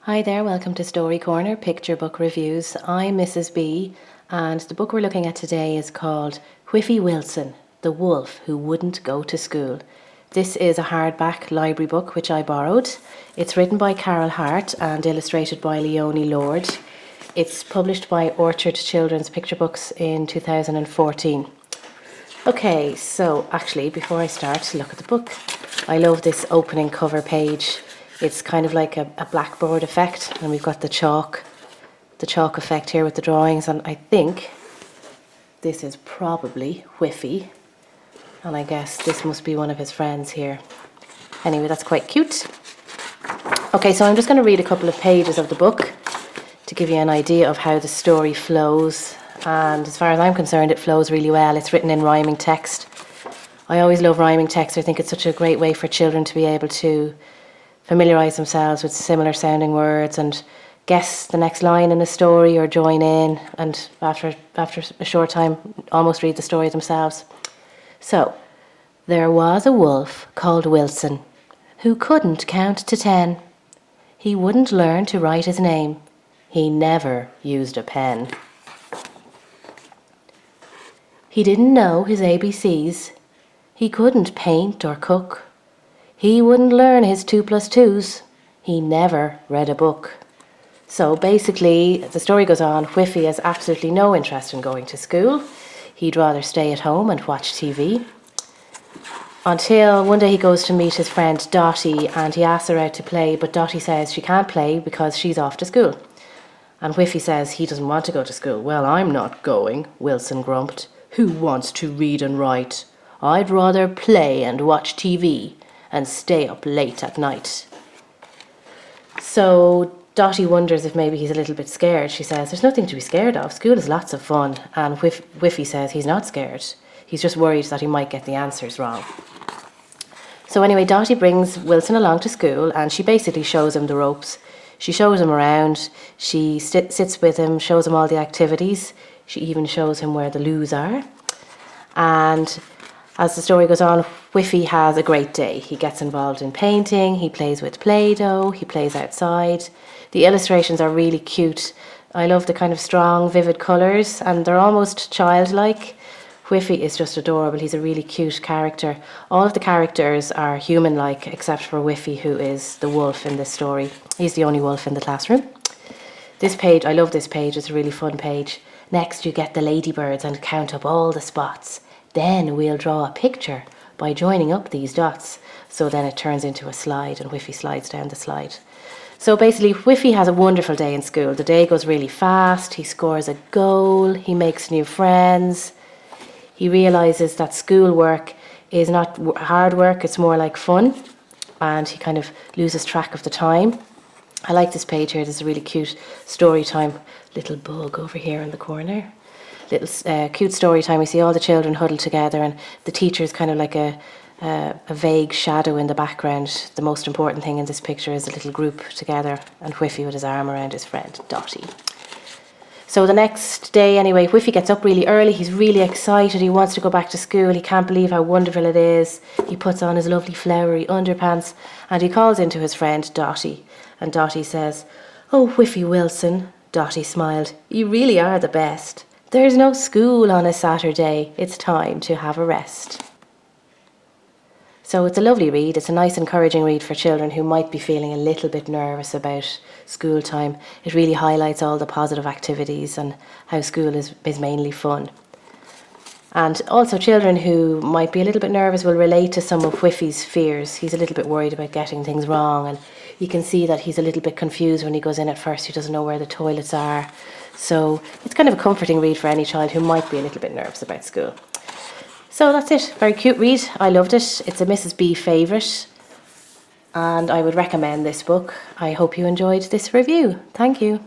Hi there, welcome to Story Corner Picture Book Reviews. I'm Mrs. B, and the book we're looking at today is called Whiffy Wilson The Wolf Who Wouldn't Go to School. This is a hardback library book which I borrowed. It's written by Caryl Hart and illustrated by Leonie Lord. It's published by Orchard Children's Picture Books in 2014. Okay, so actually before I start, look at the book. I love this opening cover page. It's kind of like a blackboard effect, and we've got the chalk effect here with the drawings, and I think this is probably Whiffy, and I guess this must be one of his friends here. Anyway, that's quite cute. Okay, so I'm just going to read a couple of pages of the book to give you an idea of how the story flows, and as far as I'm concerned, it flows really well. It's written in rhyming text. I always love rhyming text. I think it's such a great way for children to be able to familiarise themselves with similar sounding words and guess the next line in a story or join in, and after a short time almost read the story themselves. So, there was a wolf called Wilson who couldn't count to 10. He wouldn't learn to write his name. He never used a pen. He didn't know his ABCs. He couldn't paint or cook. He wouldn't learn his 2 plus 2s. He never read a book. So basically, the story goes on, Whiffy has absolutely no interest in going to school. He'd rather stay at home and watch TV. Until one day he goes to meet his friend Dottie, and he asks her out to play, but Dottie says she can't play because she's off to school. And Whiffy says he doesn't want to go to school. Well, I'm not going, Wilson grumped. Who wants to read and write? I'd rather play and watch TV and stay up late at night. So Dottie wonders if maybe he's a little bit scared. She says, there's nothing to be scared of. School is lots of fun. And Whiffy says he's not scared. He's just worried that he might get the answers wrong. So anyway, Dottie brings Wilson along to school, and she basically shows him the ropes. She shows him around. She sits with him, shows him all the activities. She even shows him where the loos are. And as the story goes on, Whiffy has a great day. He gets involved in painting, he plays with Play-Doh, he plays outside. The illustrations are really cute. I love the kind of strong, vivid colours, and they're almost childlike. Whiffy is just adorable. He's a really cute character. All of the characters are human-like, except for Whiffy, who is the wolf in this story. He's the only wolf in the classroom. This page, I love this page. It's a really fun page. Next, you get the ladybirds and count up all the spots. Then we'll draw a picture by joining up these dots. So then it turns into a slide, and Whiffy slides down the slide. So basically, Whiffy has a wonderful day in school. The day goes really fast. He scores a goal. He makes new friends. He realises that schoolwork is not hard work. It's more like fun. And he kind of loses track of the time. I like this page here. There's a really cute story time. Little bug over here in the corner. Little cute story time. We see all the children huddled together, and the teacher is kind of like a vague shadow in the background. The most important thing in this picture is a little group together, and Whiffy with his arm around his friend Dottie. So the next day anyway, Whiffy gets up really early. He's really excited. He wants to go back to school. He can't believe how wonderful it is. He puts on his lovely flowery underpants, and he calls into his friend Dottie. And Dottie says, "Oh, Whiffy Wilson," Dottie smiled, "you really are the best. There's no school on a Saturday. It's time to have a rest." So it's a lovely read. It's a nice, encouraging read for children who might be feeling a little bit nervous about school time. It really highlights all the positive activities and how school is mainly fun. And also children who might be a little bit nervous will relate to some of Whiffy's fears. He's a little bit worried about getting things wrong, and you can see that he's a little bit confused when he goes in at first. He doesn't know where the toilets are. So it's kind of a comforting read for any child who might be a little bit nervous about school. So that's it. Very cute read. I loved it. It's a Mrs. B favourite, and I would recommend this book. I hope you enjoyed this review. Thank you.